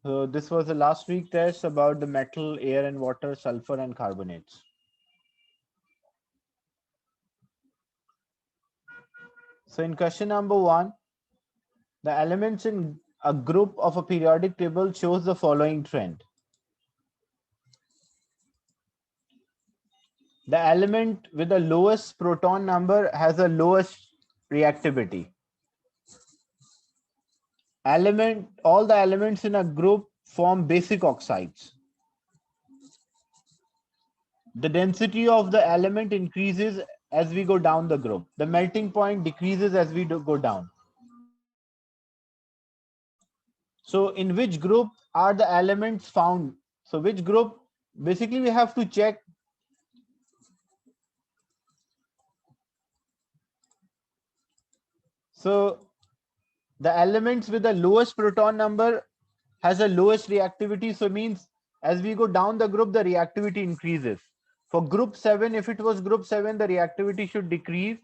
So this was the last week test about the metal, air and water, sulfur and carbonates. So in question number 1, the elements in a group of a periodic table shows the following trend. The element with the lowest proton number has the lowest reactivity. All the elements in a group form basic oxides. The density of the element increases as we go down the group. The melting point decreases as we go down. So in which group are the elements found? So which group? Basically, we have to check. So the elements with the lowest proton number has the lowest reactivity. So means as we go down the group, the reactivity increases. For group 7, if it was group 7, the reactivity should decrease.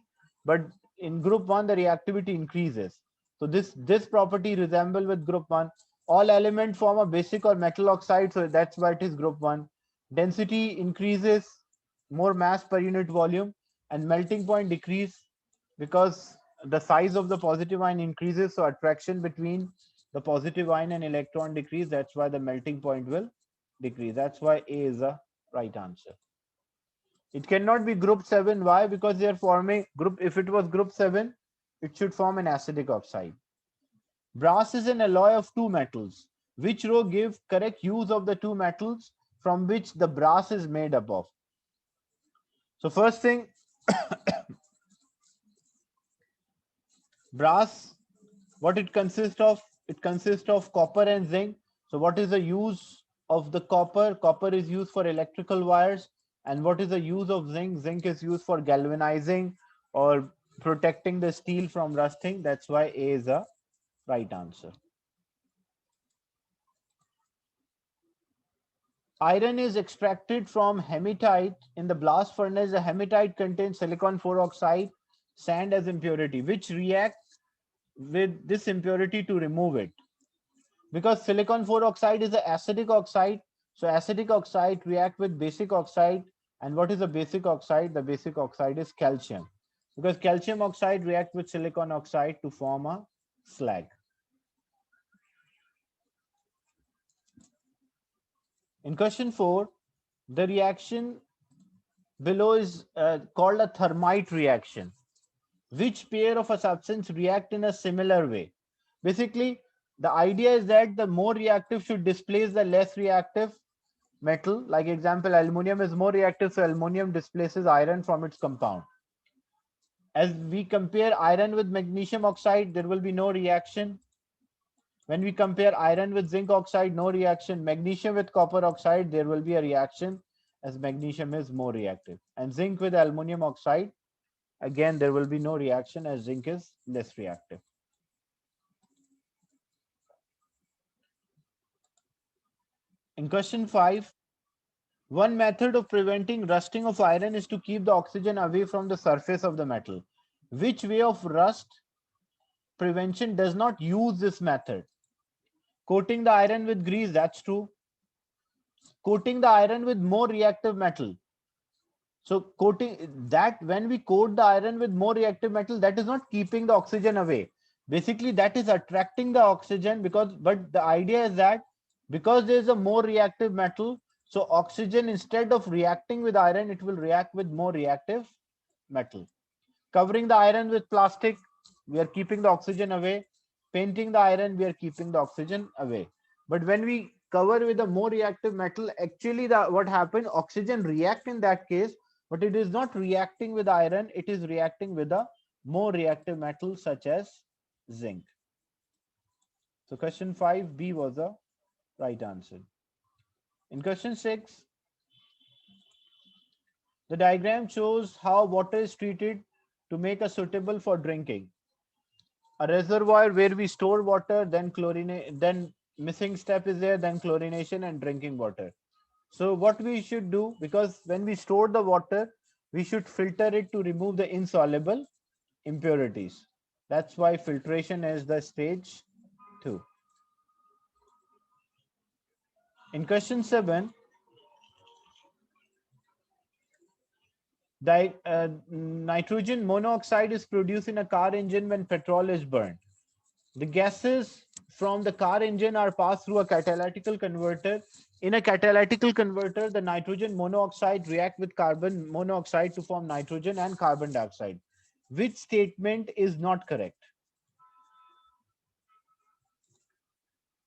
But in group 1, the reactivity increases. So this property resemble with group 1. All elements form a basic or metal oxide. So that's why it is group 1. Density increases, more mass per unit volume, and melting point decrease because the size of the positive ion increases. So attraction between the positive ion and electron decrease. That's why the melting point will decrease. That's why A is the right answer. It cannot be group 7. Why? Because they are forming group. If it was group 7, it should form an acidic oxide. Brass is an alloy of two metals. Which row gives correct use of the two metals from which the brass is made up of? So first thing, brass, what it consists of? It consists of copper and zinc. So what is the use of the copper? Copper is used for electrical wires. And what is the use of zinc? Zinc is used for galvanizing or protecting the steel from rusting. That's why A is a right answer. Iron is extracted from hematite in the blast furnace. The hematite contains silicon 4 oxide, sand as impurity, which reacts with this impurity to remove it. Because silicon 4 oxide is an acidic oxide, so acidic oxide react with basic oxide. And what is a basic oxide? The basic oxide is calcium, because calcium oxide react with silicon oxide to form a slag. In question 4, the reaction below is called a thermite reaction. Which pair of a substance react in a similar way? Basically, the idea is that the more reactive should displace the less reactive metal. Like example, aluminium is more reactive, so aluminium displaces iron from its compound. As we compare iron with magnesium oxide, there will be no reaction. When we compare iron with zinc oxide, no reaction. Magnesium with copper oxide, there will be a reaction as magnesium is more reactive. And zinc with aluminum oxide, again, there will be no reaction as zinc is less reactive. In question 5, one method of preventing rusting of iron is to keep the oxygen away from the surface of the metal. Which way of rust prevention does not use this method? Coating the iron with grease, that's true. Coating the iron with more reactive metal. So coating that, when we coat the iron with more reactive metal, that is not keeping the oxygen away. Basically, that is attracting the oxygen, because but the idea is that because there is a more reactive metal, so oxygen, instead of reacting with iron, it will react with more reactive metal. Covering the iron with plastic, we are keeping the oxygen away. Painting the iron, we are keeping the oxygen away. But when we cover with a more reactive metal, actually what happened, oxygen react in that case, but it is not reacting with iron, it is reacting with a more reactive metal such as zinc. So question 5B was the right answer. In question 6, the diagram shows how water is treated to make it suitable for drinking. A reservoir where we store water, then chlorinate, then missing step is there, then chlorination and drinking water. So what we should do, because when we store the water, we should filter it to remove the insoluble impurities. That's why filtration is the stage 2. In question 7, nitrogen monoxide is produced in a car engine when petrol is burned. The gases from the car engine are passed through a catalytical converter. In a catalytical converter, the nitrogen monoxide react with carbon monoxide to form nitrogen and carbon dioxide. Which statement is not correct?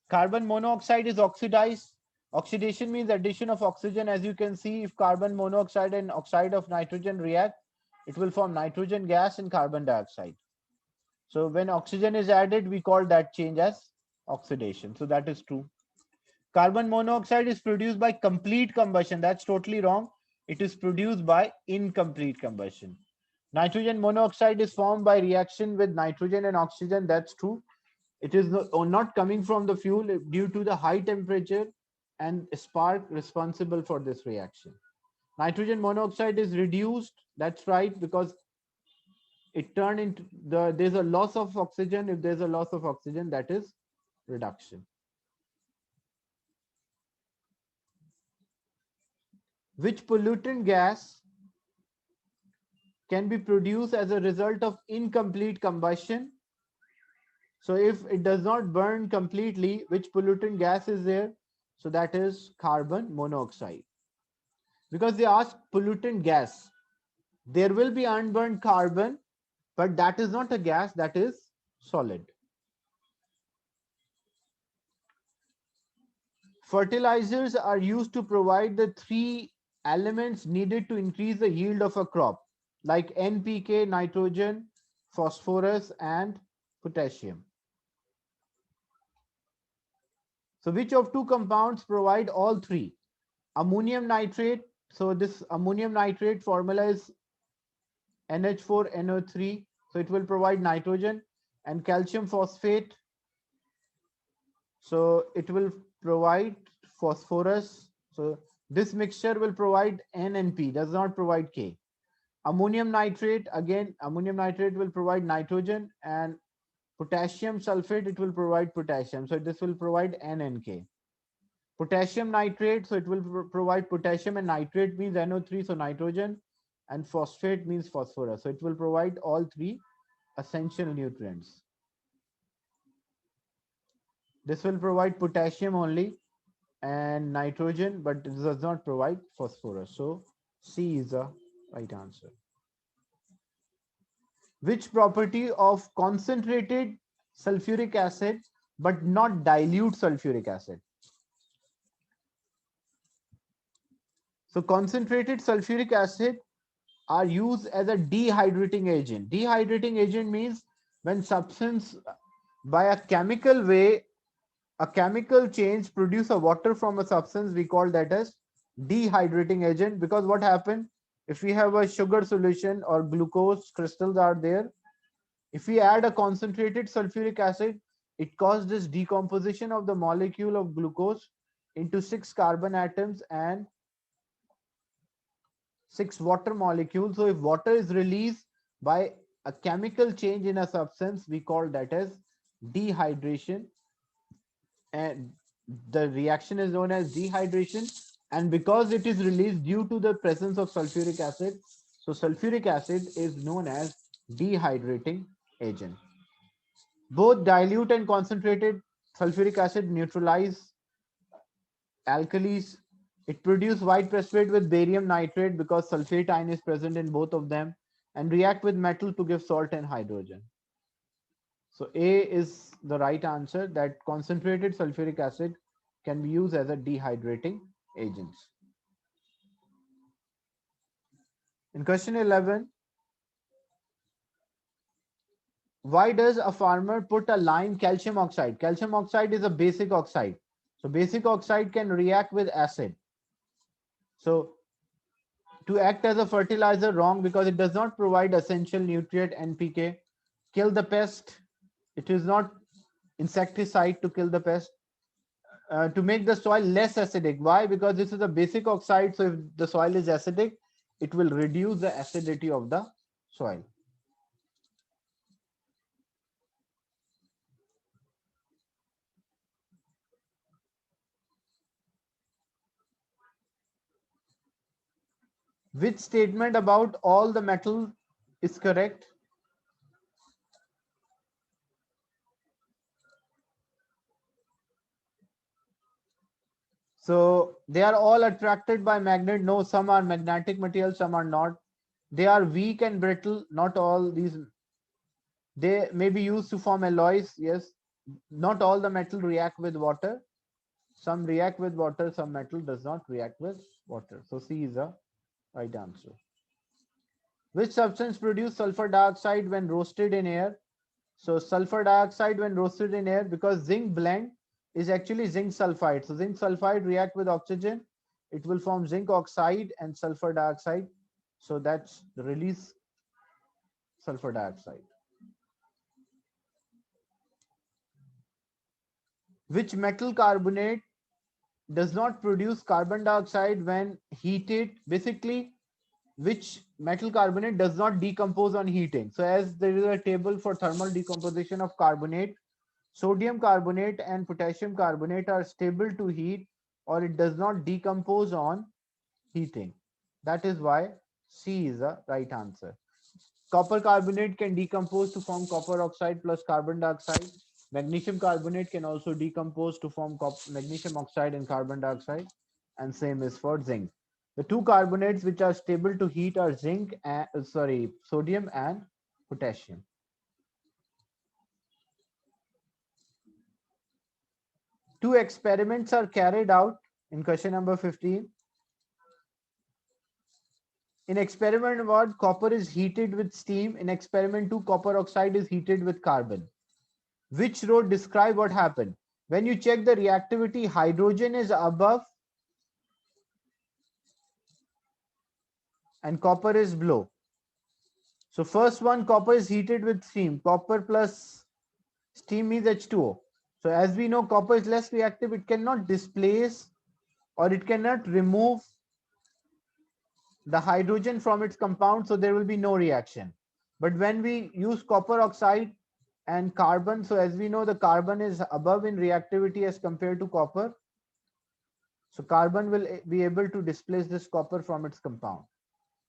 Carbon monoxide is oxidized. Oxidation means addition of oxygen. As you can see, if carbon monoxide and oxide of nitrogen react, it will form nitrogen gas and carbon dioxide. So when oxygen is added, we call that change as oxidation. So that is true. Carbon monoxide is produced by complete combustion. That's totally wrong. It is produced by incomplete combustion. Nitrogen monoxide is formed by reaction with nitrogen and oxygen. That's true. It is not coming from the fuel due to the high temperature and spark responsible for this reaction. Nitrogen monoxide is reduced. That's right, because it turned into there's a loss of oxygen. If there's a loss of oxygen, that is reduction. Which pollutant gas can be produced as a result of incomplete combustion? So if it does not burn completely, which pollutant gas is there? So that is carbon monoxide. Because they ask pollutant gas, there will be unburned carbon, but that is not a gas, that is solid. Fertilizers are used to provide the three elements needed to increase the yield of a crop, like NPK, nitrogen, phosphorus, and potassium. So which of two compounds provide all three? Ammonium nitrate. So this ammonium nitrate formula is NH4NO3. So it will provide nitrogen, and calcium phosphate. So it will provide phosphorus. So this mixture will provide N and P, does not provide K. Ammonium nitrate, again, ammonium nitrate will provide nitrogen, and potassium sulfate, it will provide potassium. So this will provide N and K. Potassium nitrate, so it will provide potassium, and nitrate means NO3, so nitrogen, and phosphate means phosphorus. So it will provide all three essential nutrients. This will provide potassium only and nitrogen, but it does not provide phosphorus. So C is the right answer. Which property of concentrated sulfuric acid but not dilute sulfuric acid? So concentrated sulfuric acid are used as a dehydrating agent. Dehydrating agent means when substance by a chemical way, a chemical change produce a water from a substance, we call that as dehydrating agent. Because what happened if we have a sugar solution or glucose crystals are there, if we add a concentrated sulfuric acid, it causes this decomposition of the molecule of glucose into 6 carbon atoms and 6 water molecules. So if water is released by a chemical change in a substance, we call that as dehydration, and the reaction is known as dehydration. And because it is released due to the presence of sulfuric acid, so sulfuric acid is known as dehydrating agent. Both dilute and concentrated sulfuric acid neutralize alkalis. It produces white precipitate with barium nitrate because sulfate ion is present in both of them, and react with metal to give salt and hydrogen. So A is the right answer, that concentrated sulfuric acid can be used as a dehydrating agent. In question 11, why does a farmer put a lime calcium oxide? Calcium oxide is a basic oxide. So basic oxide can react with acid. So to act as a fertilizer, wrong, because it does not provide essential nutrient NPK. Kill the pest. It is not insecticide to kill the pest. To make the soil less acidic. Why? Because this is a basic oxide. So if the soil is acidic, it will reduce the acidity of the soil. Which statement about all the metal is correct? So they are all attracted by magnet. No, some are magnetic materials, some are not. They are weak and brittle. Not all these. They may be used to form alloys. Yes. Not all the metal react with water. Some react with water. Some metal does not react with water. So C is the right answer. Which substance produce sulfur dioxide when roasted in air? So sulfur dioxide when roasted in air, because zinc blend is actually zinc sulfide. So zinc sulfide react with oxygen. It will form zinc oxide and sulfur dioxide. So that's the release sulfur dioxide. Which metal carbonate does not produce carbon dioxide when heated? Basically, which metal carbonate does not decompose on heating? So as there is a table for thermal decomposition of carbonate, sodium carbonate and potassium carbonate are stable to heat, or it does not decompose on heating. That is why C is the right answer. Copper carbonate can decompose to form copper oxide plus carbon dioxide. Magnesium carbonate can also decompose to form magnesium oxide and carbon dioxide. And same is for zinc. The two carbonates which are stable to heat are sodium and potassium. Two experiments are carried out in question number 15. In experiment 1, copper is heated with steam. In experiment 2, copper oxide is heated with carbon. Which row describe what happened? When you check the reactivity, hydrogen is above and copper is below. So first one, copper is heated with steam. Copper plus steam means H2O. So as we know, copper is less reactive. It cannot displace or it cannot remove the hydrogen from its compound, so there will be no reaction. But when we use copper oxide and carbon, so as we know, the carbon is above in reactivity as compared to copper. So carbon will be able to displace this copper from its compound.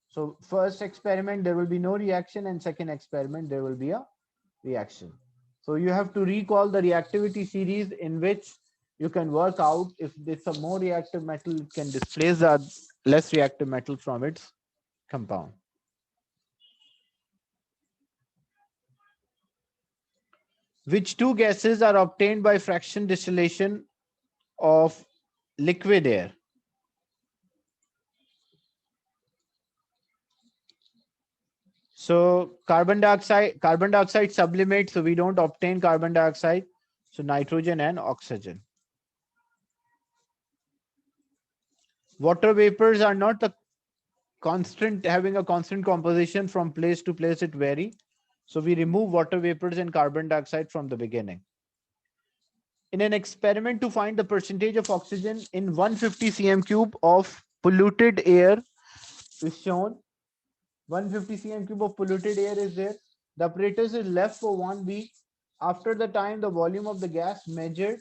So first experiment, there will be no reaction, and second experiment, there will be a reaction. So you have to recall the reactivity series in which you can work out if it's a more reactive metal, it can displace the less reactive metal from its compound. Which two gases are obtained by fraction distillation of liquid air? So carbon dioxide sublimates, so we don't obtain carbon dioxide. So nitrogen and oxygen. Water vapors are not a constant, having a constant composition from place to place, it vary. So we remove water vapors and carbon dioxide from the beginning. In an experiment to find the percentage of oxygen in 150 cm cube of polluted air is shown. 150 cm cube of polluted air is there. The apparatus is left for 1 week. After the time, the volume of the gas measured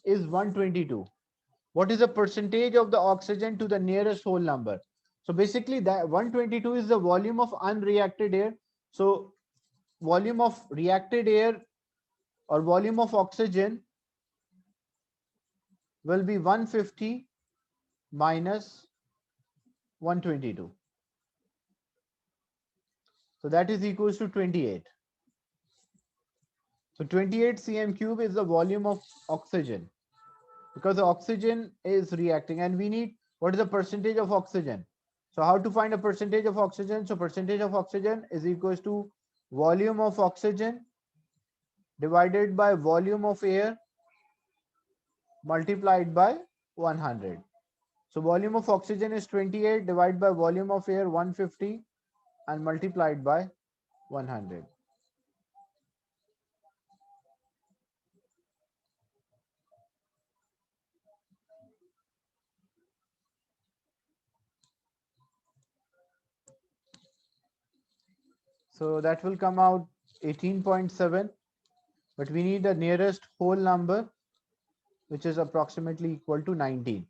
is 122. What is the percentage of the oxygen to the nearest whole number? So basically that 122 is the volume of unreacted air. So volume of reacted air or volume of oxygen will be 150 minus 122. So that is equals to 28. So 28 cm cube is the volume of oxygen, because the oxygen is reacting and we need what is the percentage of oxygen. So how to find a percentage of oxygen? So percentage of oxygen is equals to volume of oxygen divided by volume of air multiplied by 100. So volume of oxygen is 28 divided by volume of air 150 and multiplied by 100. So that will come out 18.7, but we need the nearest whole number, which is approximately equal to 19.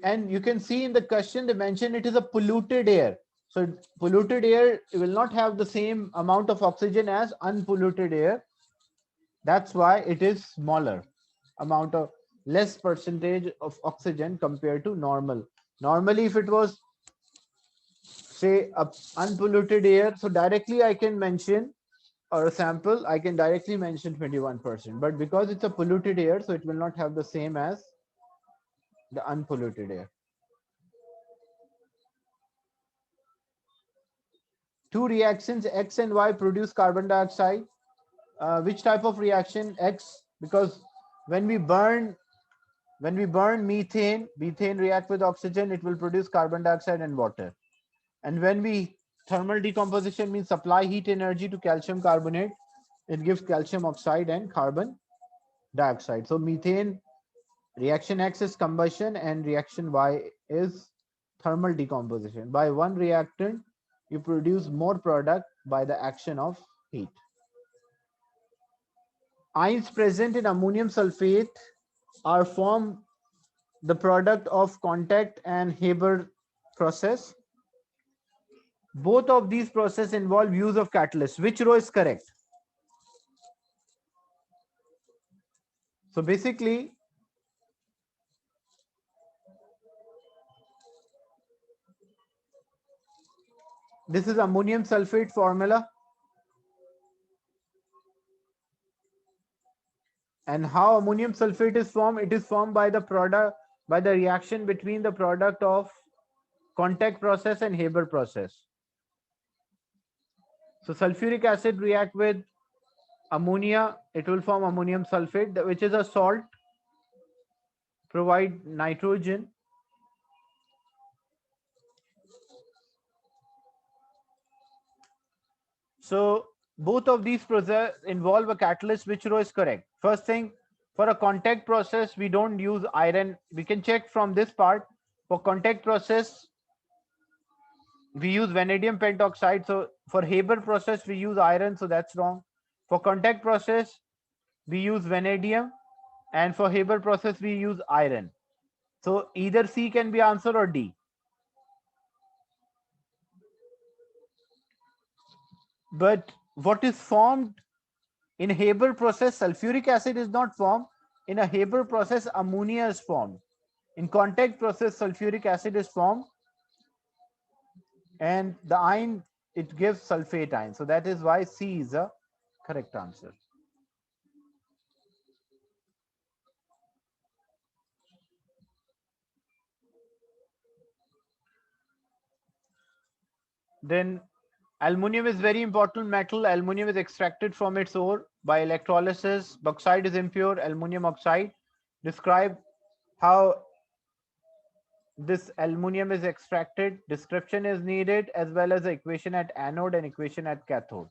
And you can see in the question they mention it is a polluted air. So polluted air will not have the same amount of oxygen as unpolluted air. That's why it is smaller amount of less percentage of oxygen compared to normal. Normally, if it was say unpolluted air, so directly I can mention, or a sample, I can directly mention 21%. But because it's a polluted air, so it will not have the same as the unpolluted air. Two reactions X and Y produce carbon dioxide. Which type of reaction? X, because when we burn methane react with oxygen, it will produce carbon dioxide and water. And when we thermal decomposition means supply heat energy to calcium carbonate, it gives calcium oxide and carbon dioxide. So methane reaction X is combustion and reaction Y is thermal decomposition. By one reactant, you produce more product by the action of heat. Ions present in ammonium sulfate are formed the product of contact and Haber process. Both of these processes involve use of catalyst. Which row is correct? So basically, this is ammonium sulfate formula. And how ammonium sulfate is formed? It is formed by the reaction between the product of contact process and Haber process. So sulfuric acid react with ammonia, it will form ammonium sulfate, which is a salt, provide nitrogen. So both of these processes involve a catalyst. Which row is correct? First thing, for a contact process, we don't use iron. We can check from this part. For contact process, we use vanadium pentoxide. So for Haber process, we use iron. So that's wrong. For contact process, we use vanadium. And for Haber process, we use iron. So either C can be answered or D. But what is formed in Haber process? Sulfuric acid is not formed. In a Haber process, ammonia is formed. In contact process, sulfuric acid is formed. And the ion, it gives sulfate ion. So that is why C is a correct answer. Then aluminium is very important metal. Aluminium is extracted from its ore by electrolysis. Bauxite is impure, aluminium oxide. Describe how this aluminium is extracted. Description is needed as well as the equation at anode and equation at cathode.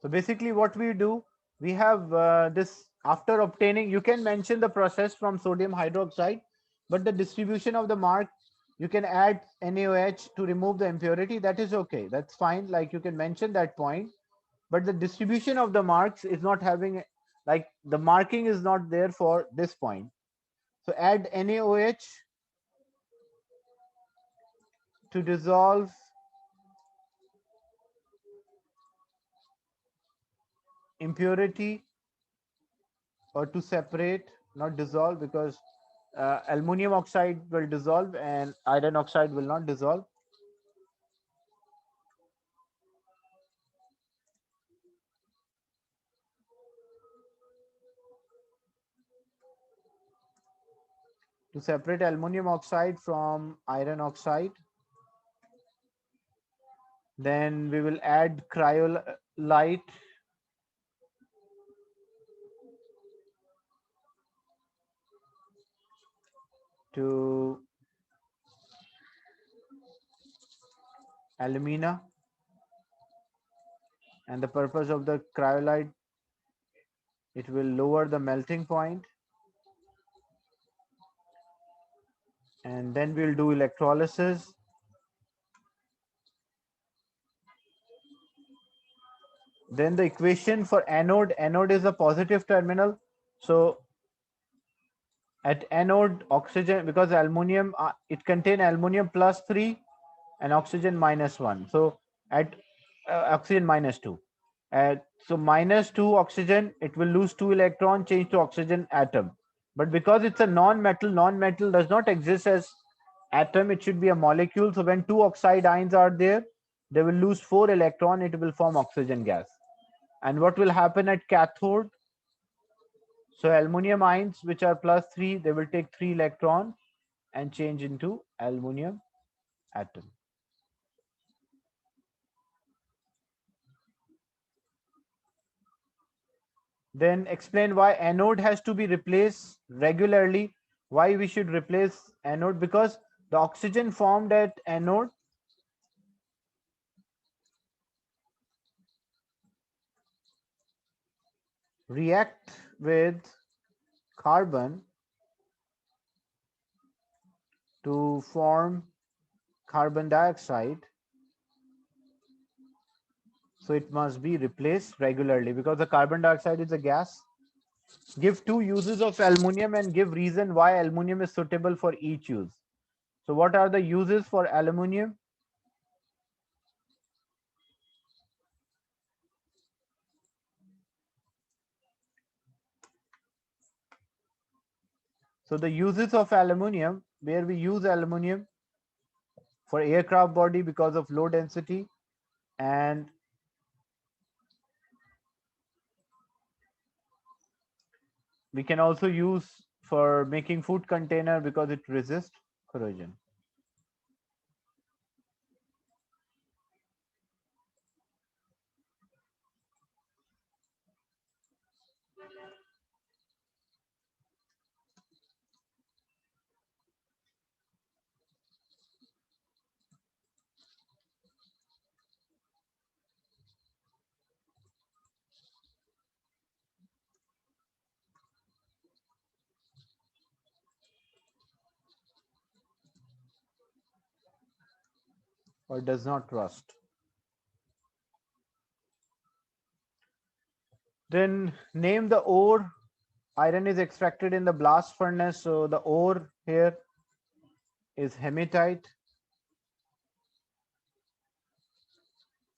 So basically what we do, we have this after obtaining, you can mention the process from sodium hydroxide, but the distribution of the mark, you can add NaOH to remove the impurity. That is okay. That's fine. Like you can mention that point, but the distribution of the marks is not having, like the marking is not there for this point. So add NaOH to dissolve impurity or to separate, not dissolve, because aluminum oxide will dissolve and iron oxide will not dissolve. To separate aluminum oxide from iron oxide, then we will add cryolite to alumina, and the purpose of the cryolite, it will lower the melting point, and then we'll do electrolysis. Then the equation for anode is a positive terminal. So at anode, oxygen, because aluminum, it contains aluminum plus 3 and oxygen minus 1. So at oxygen minus 2. So minus 2 oxygen, it will lose 2 electron, change to oxygen atom. But because it's a non-metal, non-metal does not exist as atom, it should be a molecule. So when two oxide ions are there, they will lose 4 electron, it will form oxygen gas. And what will happen at cathode? So aluminum ions, which are plus 3, they will take 3 electrons and change into aluminum atom. Then explain why anode has to be replaced regularly. Why we should replace anode? Because the oxygen formed at anode react with carbon to form carbon dioxide. So it must be replaced regularly because the carbon dioxide is a gas. Give two uses of aluminum and give reason why aluminum is suitable for each use. So what are the uses for aluminum? So the uses of aluminum, where we use aluminum for aircraft body because of low density, and we can also use for making food container because it resists corrosion. Or does not rust. Then name the ore. Iron is extracted in the blast furnace. So the ore here is hematite.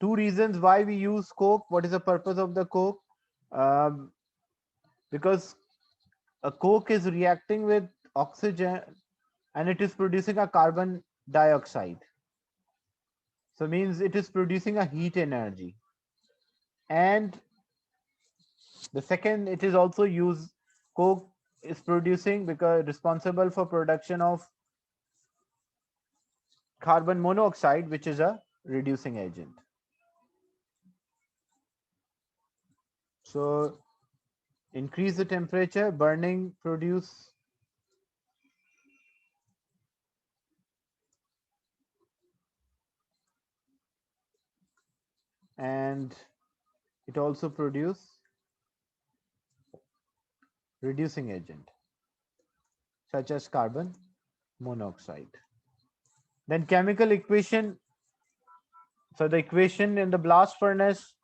Two reasons why we use coke. What is the purpose of the coke? Um, because a coke is reacting with oxygen and it is producing a carbon dioxide. So means it is producing a heat energy. And the second, it is also used, coke is producing because responsible for production of carbon monoxide, which is a reducing agent. So increase the temperature, burning produce and it also produce reducing agent such as carbon monoxide. Then chemical equation. So the equation in the blast furnace,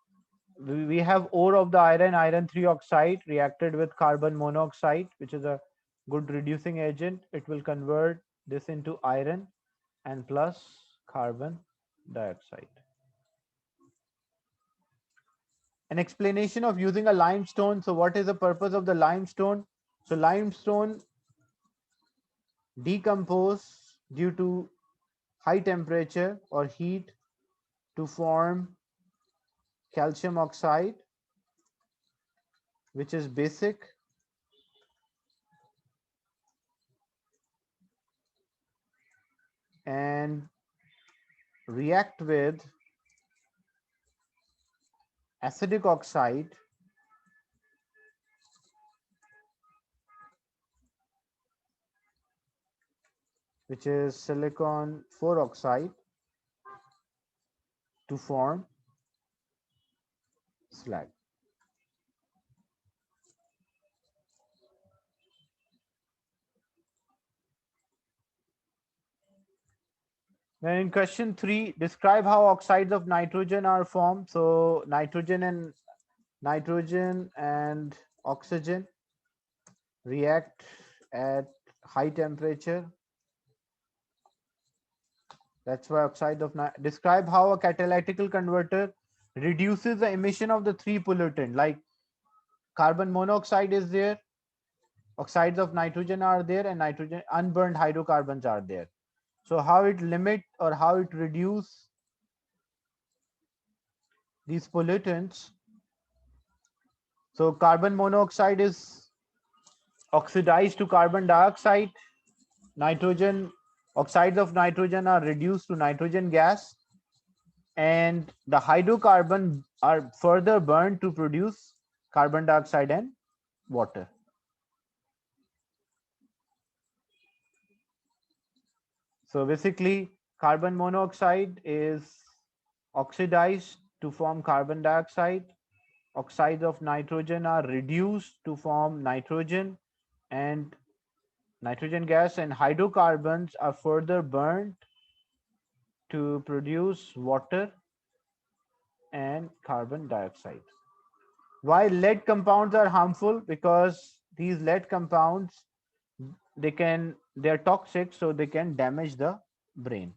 we have ore of the iron 3 oxide reacted with carbon monoxide, which is a good reducing agent. It will convert this into iron and plus carbon dioxide. An explanation of using a limestone. So what is the purpose of the limestone? So limestone decompose due to high temperature or heat to form calcium oxide, which is basic, and react with acidic oxide, which is silicon 4 oxide, to form slag. Then in question 3, describe how oxides of nitrogen are formed. So nitrogen and oxygen. react at high temperature. That's why oxide of describe how a catalytical converter reduces the emission of the three pollutant, like carbon monoxide is there, oxides of nitrogen are there, and nitrogen unburned hydrocarbons are there. So how it limit or how it reduce these pollutants? So carbon monoxide is oxidized to carbon dioxide. Nitrogen oxides of nitrogen are reduced to nitrogen gas, and the hydrocarbon are further burned to produce carbon dioxide and water. So basically, carbon monoxide is oxidized to form carbon dioxide. Oxides of nitrogen are reduced to form nitrogen and nitrogen gas, and hydrocarbons are further burned to produce water and carbon dioxide. Why lead compounds are harmful? Because these lead compounds, they're toxic, so they can damage the brain.